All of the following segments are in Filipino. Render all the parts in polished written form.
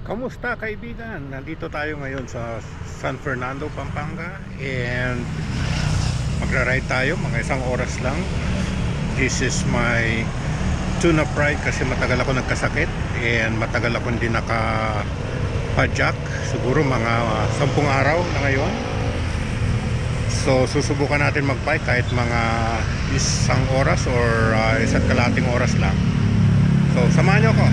Kamusta kaibigan? Nandito tayo ngayon sa San Fernando, Pampanga, and magra-ride tayo mga isang oras lang. This is my tune-up ride kasi matagal ako nagkasakit and matagal ako hindi naka-padjak, siguro mga 10 araw na ngayon. So susubukan natin mag-bike kahit mga isang oras or isa't kalating oras lang. So samahan nyo ako.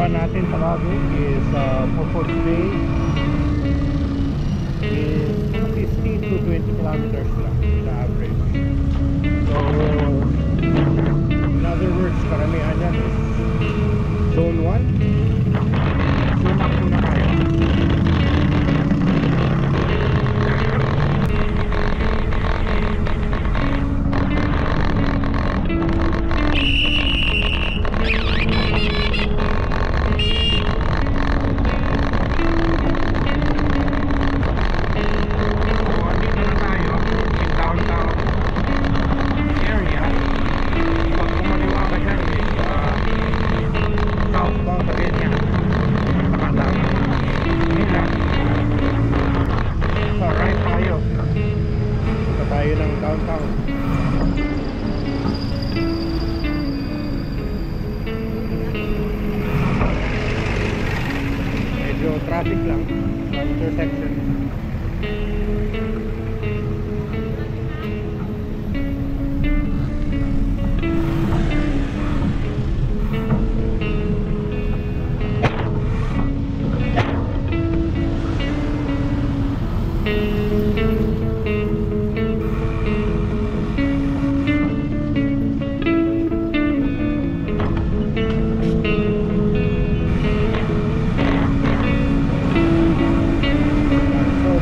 Natin palagi is for today is 15 to 20 kilometers lang na average. So in other words, karamihan yan is zone 1. Sumak muna kayo. Traffic lang sa intersection.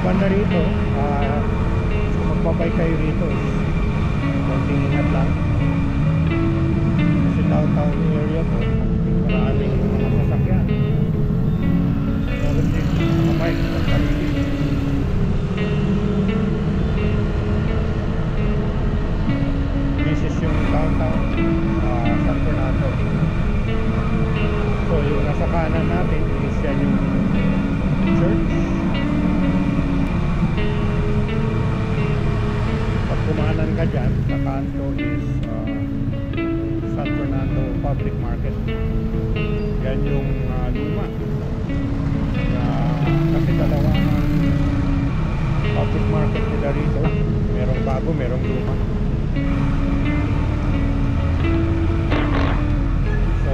Banda rito, kung magbabay kayo rito, konting ingat lang kasi downtown area po, maraming mga sasakyan, meron din mga bike at taxi. This is yung downtown San Fernando. So yung nasa kanan natin is yan yung church. Kumanan ka dyan, sa kanto is San Fernando Public Market. Yan yung luma kasi dalawang public market nila rito, merong bago, merong luma. So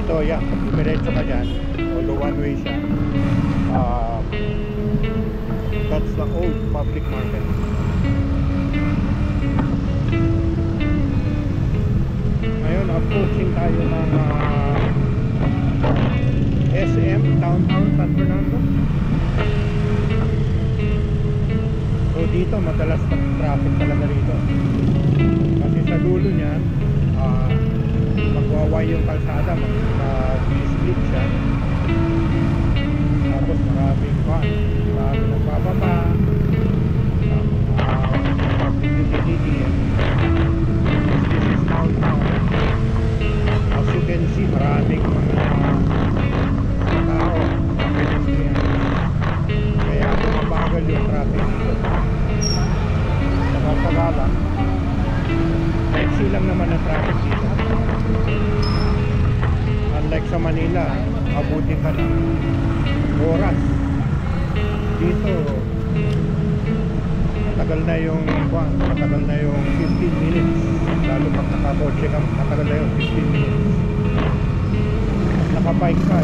dito, yeah, pag dumiretso ka dyan, although one way siya, that's the old public market. Ngayon, approaching tayo ng SM, downtown San Fernando. So dito, madalas traffic talaga rito. Kasi sa dulo niyan, magwaway yung kalsada, mag-split siya. Tapos maraming nagbababa, public utility. This is downtown. As you can see, maraming mga tao, kaya bumabagal yung traffic dito. Nakapagala, taxi lang naman ang traffic dito. Unlike sa Manila, abutin ka ng oras. Dito matagal na yung 15 minutes. Lalo pag nakakotse ka, matagal na yung 15 minutes. Pag nakabike ka,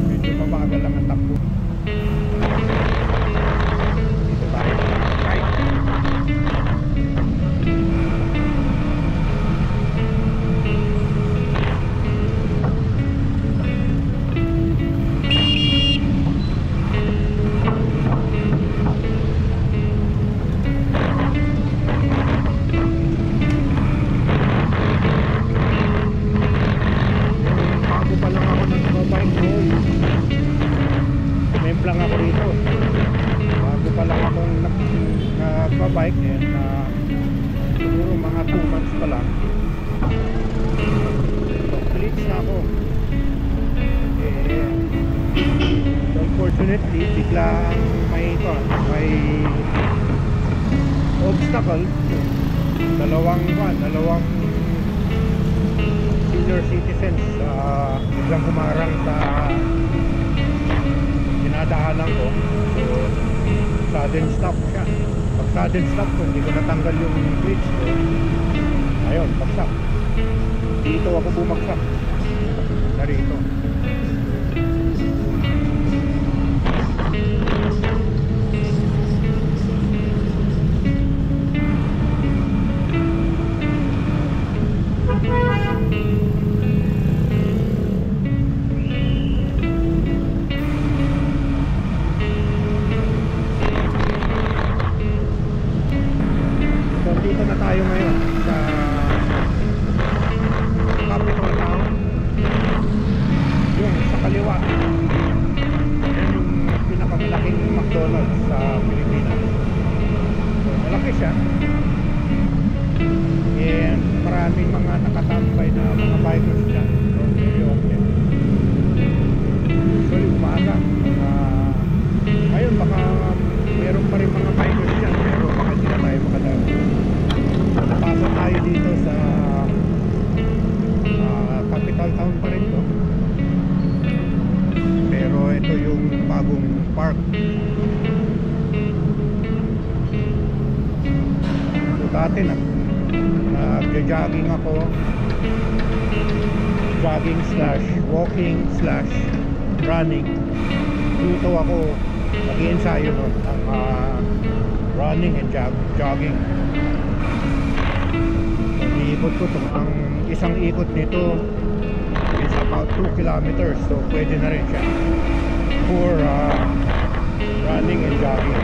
medyo mabagal lang ang takbo. Dito tayo bike. Lang ako rito, bago pa lang akong nagbabike, and siguro mga 2 months pa lang, so glitch na ako. So unfortunately, biglang may obstacle. Dalawang senior citizens biglang humarang sa dinadaanan ko. So sudden stop siya. Pag sudden stop ko, hindi ko natanggal yung glitch ko, ayun, bagsak. Dito ako bumagsak na rito. Dito na tayo ngayon sa capital town. Yung sa kaliwa, yan yung pinakamalaking McDonald's sa Pilipinas. So, malaki siya, and maraming mga nakatambay na mga bikers dyan. So very okay. So umaga, ngayon baka meron pa rin mga bikers dyan, pero baka hindi na tayo makadaan. Napasok tayo dito sa capital town pa rin to, pero ito yung bagong park. So dati nag-jogging ako, jogging / walking / running. Dito ako nag-iensayo nun ng running and jogging. Iikot ko to. Ang isang ikot nito is about 2 kilometers, so pwede na rin siya for running and jogging.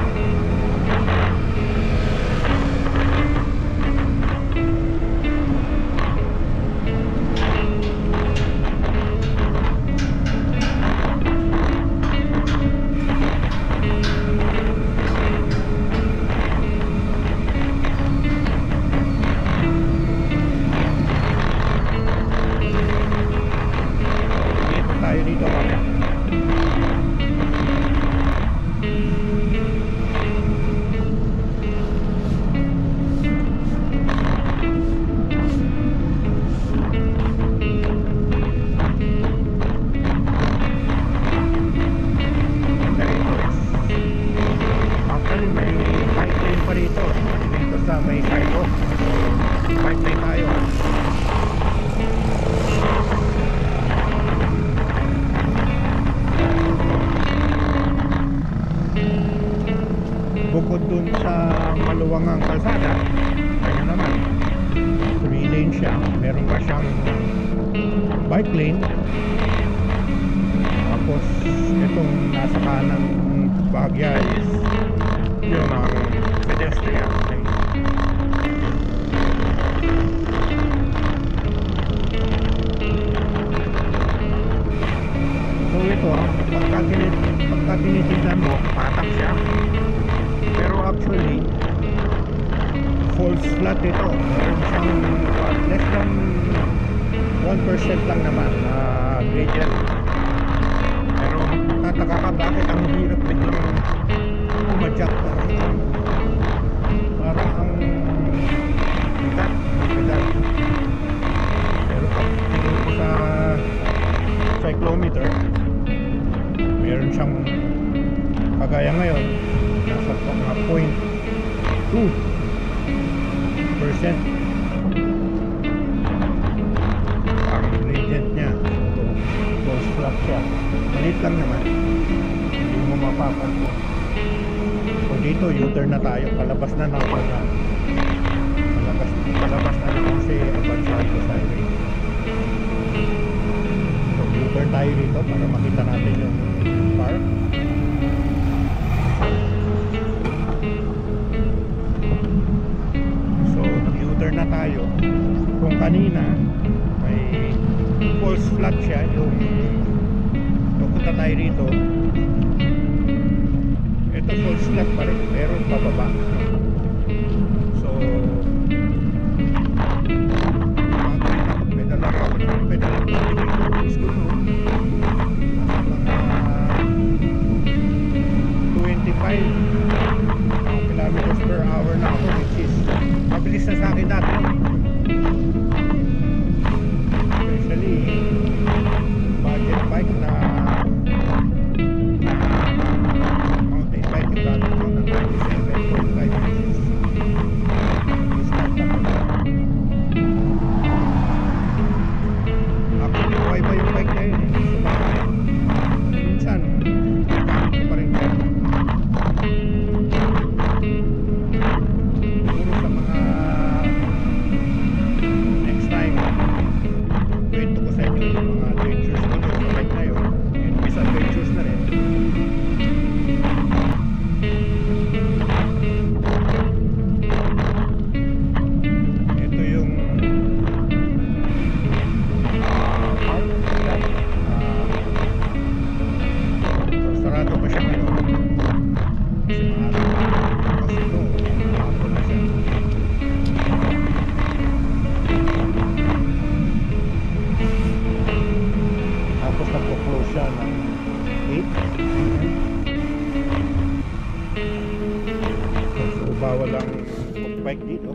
siya. Meron pa siyang bike lane. Tapos itong nasa kanang bahagya is yun ang pedestrian lane. So ito, pagka tinitignan mo, patak siya, pero actually false flat ito. Meron siyang less than 1% lang naman na gradient. Pero tataka ka bakit ang hirap biglang umadyak. Parang ang bigat. Pero pag tingin ko sa cyclometer, meron siyang kagaya ngayon nasa mga 0.2% ang gradient niya. So false flat siya, malit lang naman, hindi mo mapapansin. So dito U-turn na tayo, palabas na ng palabas na ng kasi Avanzado Highway. So U-turn tayo dito para makita natin yung park. So nag-U-turn na tayo. Kung kanina may false flat siya, yung pupunta tayo rito, ito false flat pa rin, pero pababa. So pedal ako is good, no? Mga 25 kilometers per hour na ako, which is mabilis na sa akin dati. Especially budget bike na mountain bike yung gamit ko ng 97.5 inches. Start up na. Actually, buhay pa yung bike na yun. Minsan, gamit ko pa rin kayo. Siguro sa mga next time, kwento ko sa inyo yung mga adventures ko sa bike na yun, and misadventures na rin. Ito yung park. Sarado pa siya ngayon kasi kasi ito hapon na siya. Tapos nagpo-close siya ng 8 PM. So bawal lang mag-bike dito.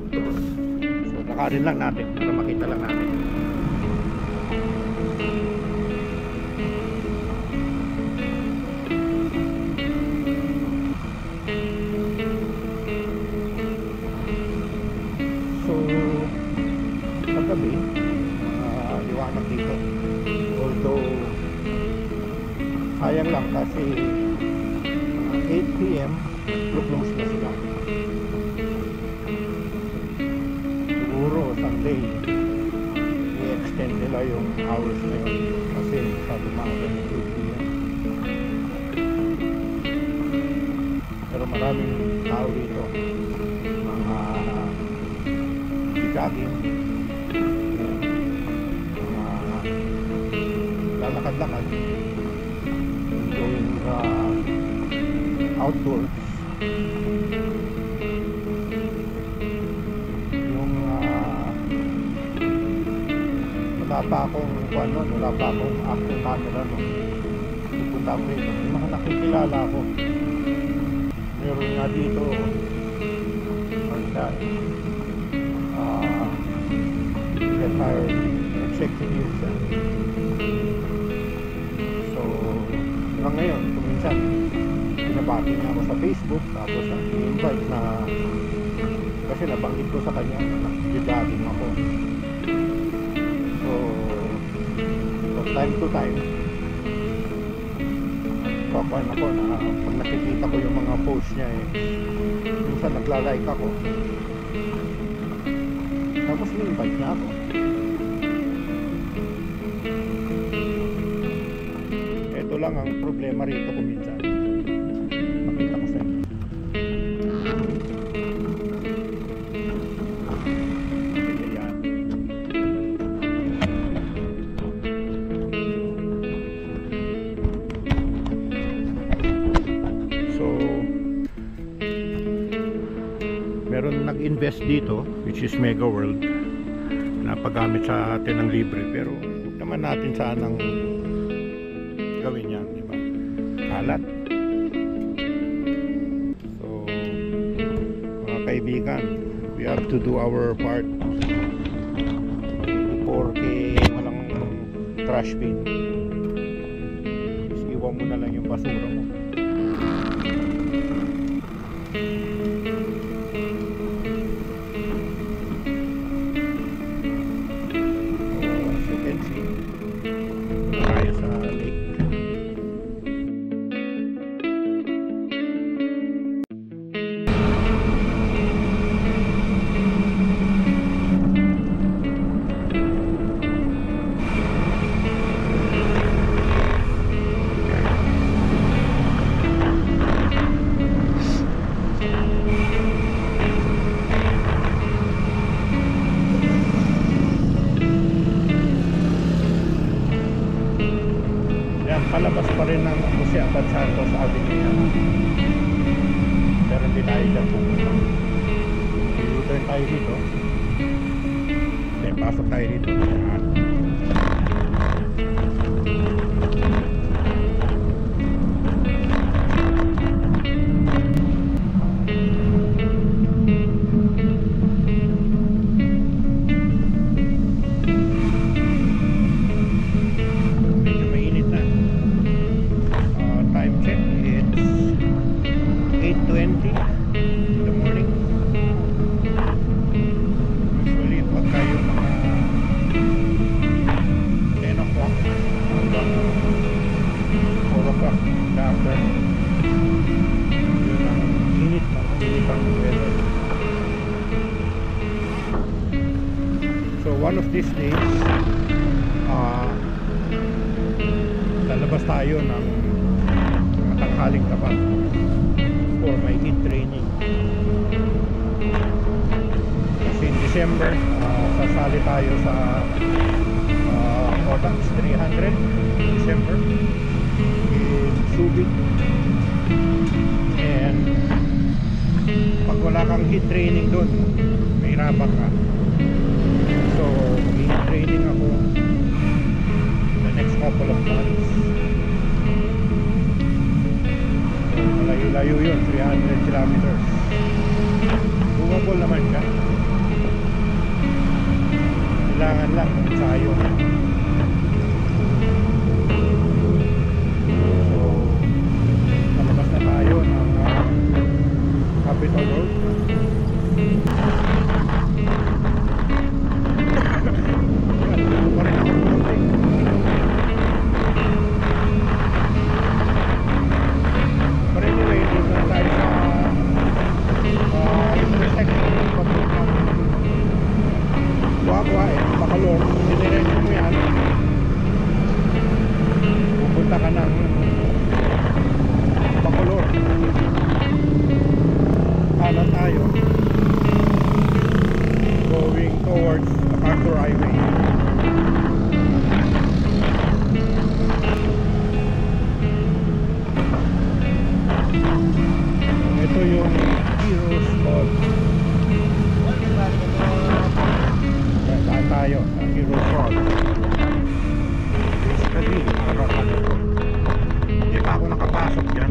So lakarin lang natin para makita lang natin. So paggabi, liwanag dito. Although sayang lang kasi 8 PM close na sila. Siguro Sunday i-extend nila yung hours na yun kasi masyado maaga ng 8 PM. Pero maraming tao dito, mga jogging, mga lalakad-lakad, going outdoors. Yung wala pa akong action camera no, pupunta ako rito, yung mga nakikilala ko. Meron nga dito retired executive. So hanggang ngayon kuminsan pinabati niya ako sa Facebook, tapos ang invite na kasi nabanggit ko sa kanya na nag-jogging ako. So from time to time kapan ako na pag nakikita ko yung mga post niya minsan nagla-like ako, tapos ni-invite niya ako. lang ang problema rito kuminsan. Makita ko sa inyo. Ayan. So, meron nag-invest dito, which is Mega World, na paggamit sa atin ng libre, pero huwag naman natin sanang gawin yan, di ba? Kalat. So, mga kaibigan, we have to do our part. Porque walang trash bin, iwan mo na lang yung basura mo. Palabas pa rin ng Jose Abad Santos Avenue, pero hindi tayo dyan pupunta. U-turn tayo dito, then pasok tayo dito. So one of these days, lalabas tayo ng tanghaling tapat for my heat training. Kasi in December, sasali tayo sa Audax 300 December in Subic. And pag wala kang heat training doon, may rabak ka. So heat training ako the next couple of months. So malayo-layo yun, 300 kilometers. Doable naman siya. Kailangan lang ensayo. So lalabas na tayo ng Capitol Road. Pupunta ka ng Bacolor, kanan tayo going towards MacArthur Highway. Ito yung Heroes Hall. Saan tayo? Sa Heroes Hall. Basically, hindi pa ako nakapasok dyan.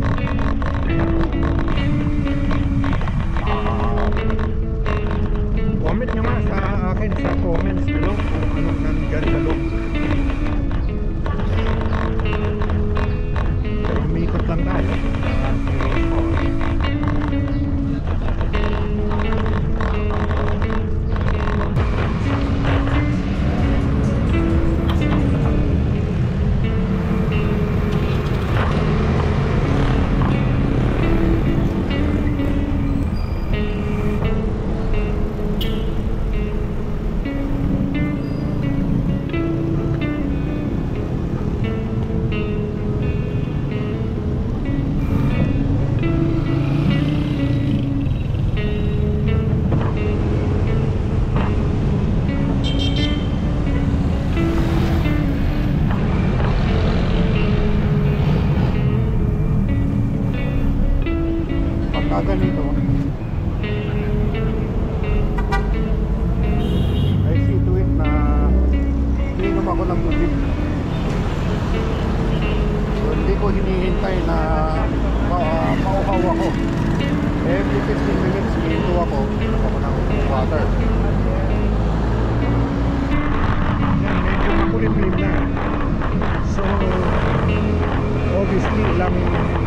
Comment nyo nga sa akin sa comments below kung anong nandyan sa loob. Pero umikot lang tayo sa Heroes Hall. ng tubig. So, hindi ko hinihintay na mauhaw ako. Every 15 minutes minto ako ng water. Yan, medyo makulimlim na. So obviously meron pa naman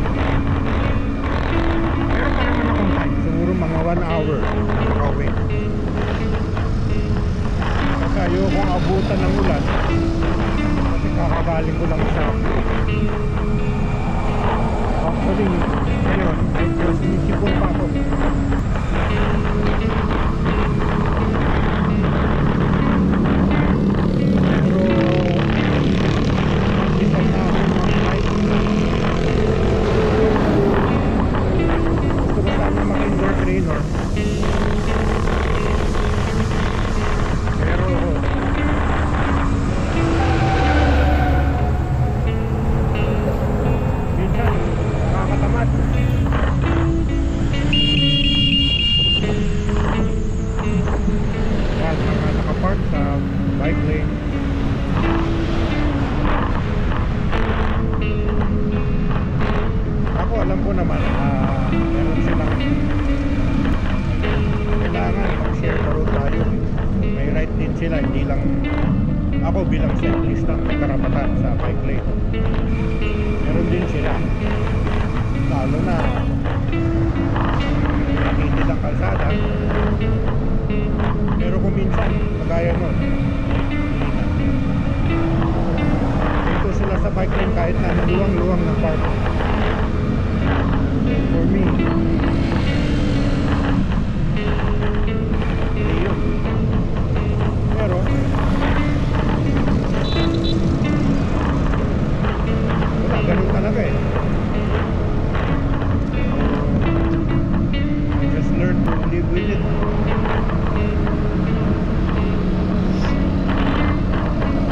akong time. Siguro mga 1 hour rowing. Kasi ayokong abutan ng ulan. Kasi kakagaling ko lang sa actually ngayon medyo sinisipon pa ako. Hindi lang ako bilang cyclist ang may karapatan sa bike lane. Meron din sila, lalo na nakitid ang kalsada. Pero kung minsan magaya nun, dito sila sa bike lane kahit na luwang-luwang ng park. So for me, hindi yun. Pero wala, ganun talaga eh. Just learn to live with it.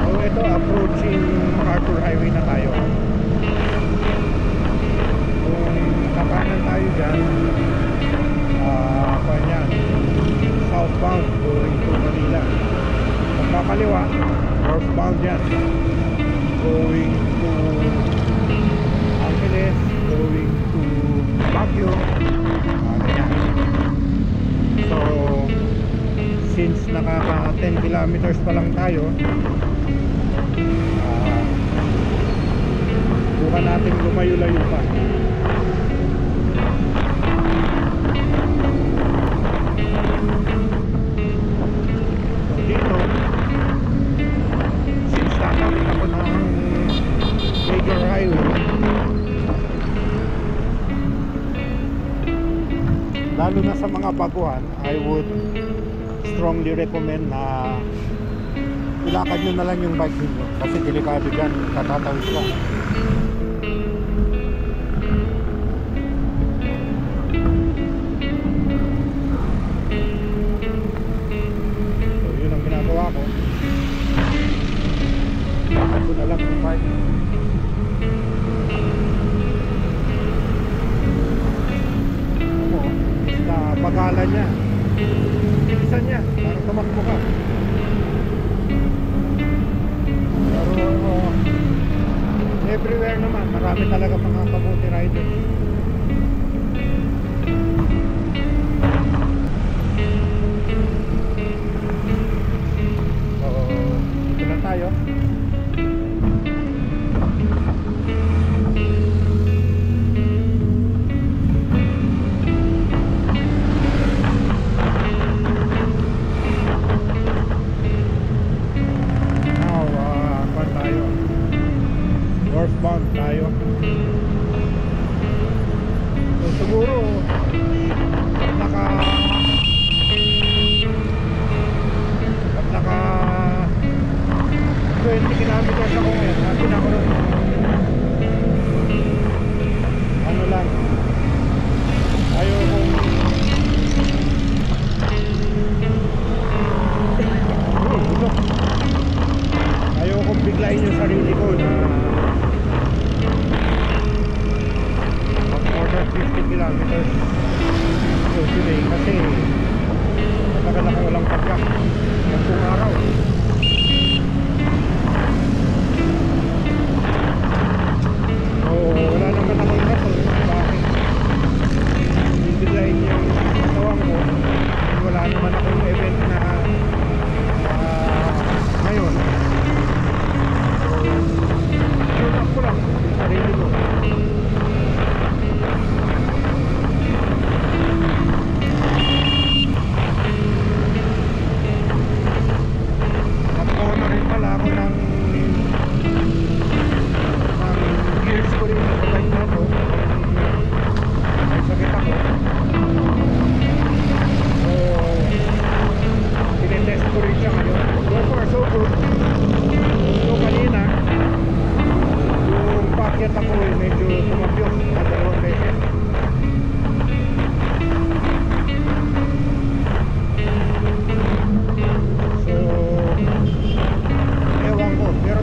So ito, approaching MacArthur Highway na tayo. Kung kakanan tayo dyan, southbound going to Manila. Magkakaliwa, northbound yan, going to Angeles, going to Baguio, ganyan. So since nakaka 10 kilometers pa lang tayo, bukan natin lumayo-layo pa. Lalo na sa mga baguhan, I would strongly recommend na ilakad nyo na lang yung bike ninyo kasi delikado dyan, katatawid ka. So yun ang ginagawa ko, ilakad ko na lang yung bike. Pagala niya, bilisan niya, parang tumakbo ka. Pero everywhere naman, marami talaga mga kabuti riders. So, dito na tayo. Northbound tayo. So siguro pag naka 20 kilometers ako ngayon, natin ako rin ano lang, ayaw kong biglayin yung sarili ko na more than 50 kilometers so today kasi matagal ako walang pagka ng buong araw.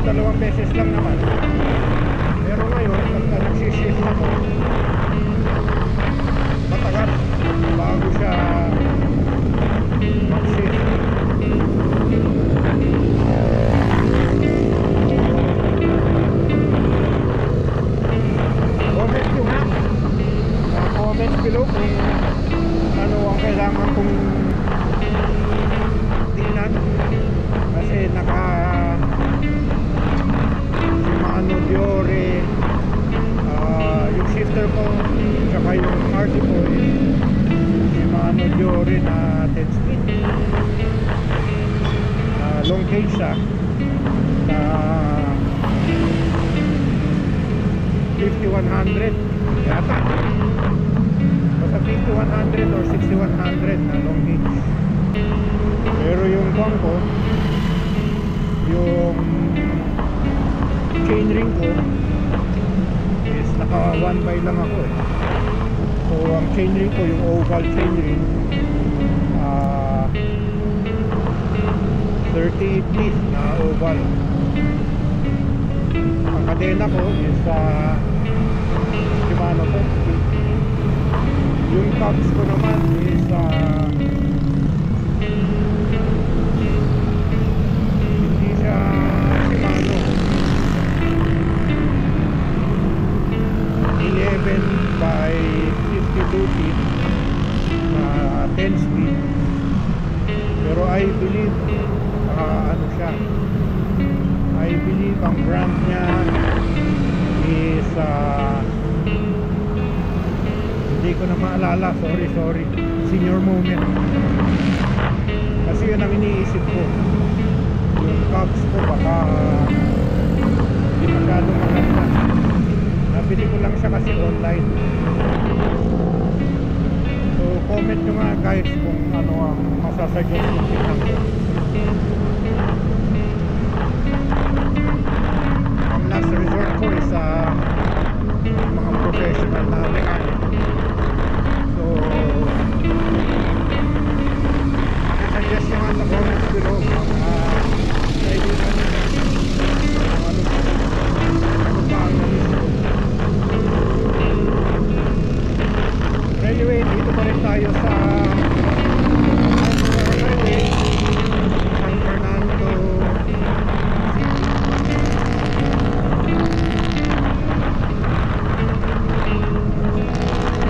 pero 2 beses lang naman. Pero ngayon, pagka nagsishift ako, matagal bago siya mag-shift. Comment nyo nga, comment below kung ano ang kailangan kong tingnan, kasi naka Shimano Diore, yung shifter ko tsaka yung RT ko Shimano Diore na 10 speed, long cage siya na 5100 yata, basta 5100 or 6100 na long cage. Pero yung bang ko, yung chainring ko is naka 1x lang ako eh. So ang chainring ko, yung oval chainring, 38 teeth na oval. Ang kadena ko is Shimano 10 speed. Yung cogs ko naman is hindi siya Shimano, 11 by 52 feet na 10 speed. Pero I believe ano siya, I believe ang brand niya is hindi ko na maalala, sorry, senior moment, kasi yun ang iniisip ko. Yung cogs ko baka hindi masyadong maganda. Nabili ko lang siya kasi online. So comment nyo nga guys kung ano ang masasuggest yung tingnan ko. Ang last resort ko is mga professional na mechanic. So suggest nyo nga sa comments below kaibigan nyo ano ba ang namis ko. Anyway, dito pa rin tayo sa San Fernando City.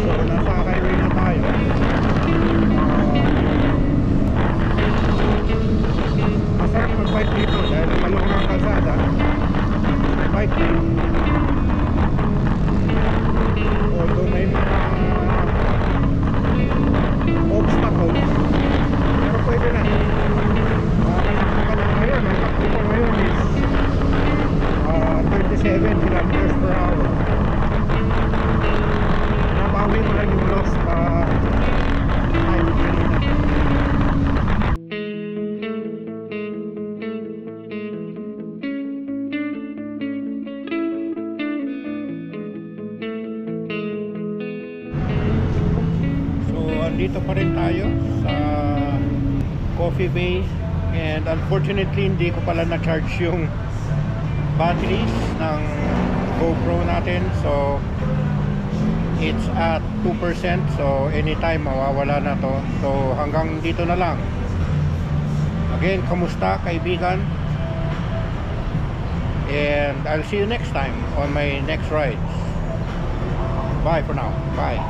So nasa highway na tayo. Masarap mag-bike dito dahil malong ang kalsada, bike lane. Although may mga obstacles, pero pwede na. Nakakita ka lang ngayon, ang takbo ko ngayon is 37 kilometers per hour. Nabawi mo lang yung lost time kanina. Dito pa rin tayo sa Coffee Bay, and unfortunately hindi ko pala na-charge yung batteries ng GoPro natin, so it's at 2%, so anytime mawawala na to. So hanggang dito na lang. Again, kamusta kaibigan, and I'll see you next time on my next rides. Bye for now. Bye.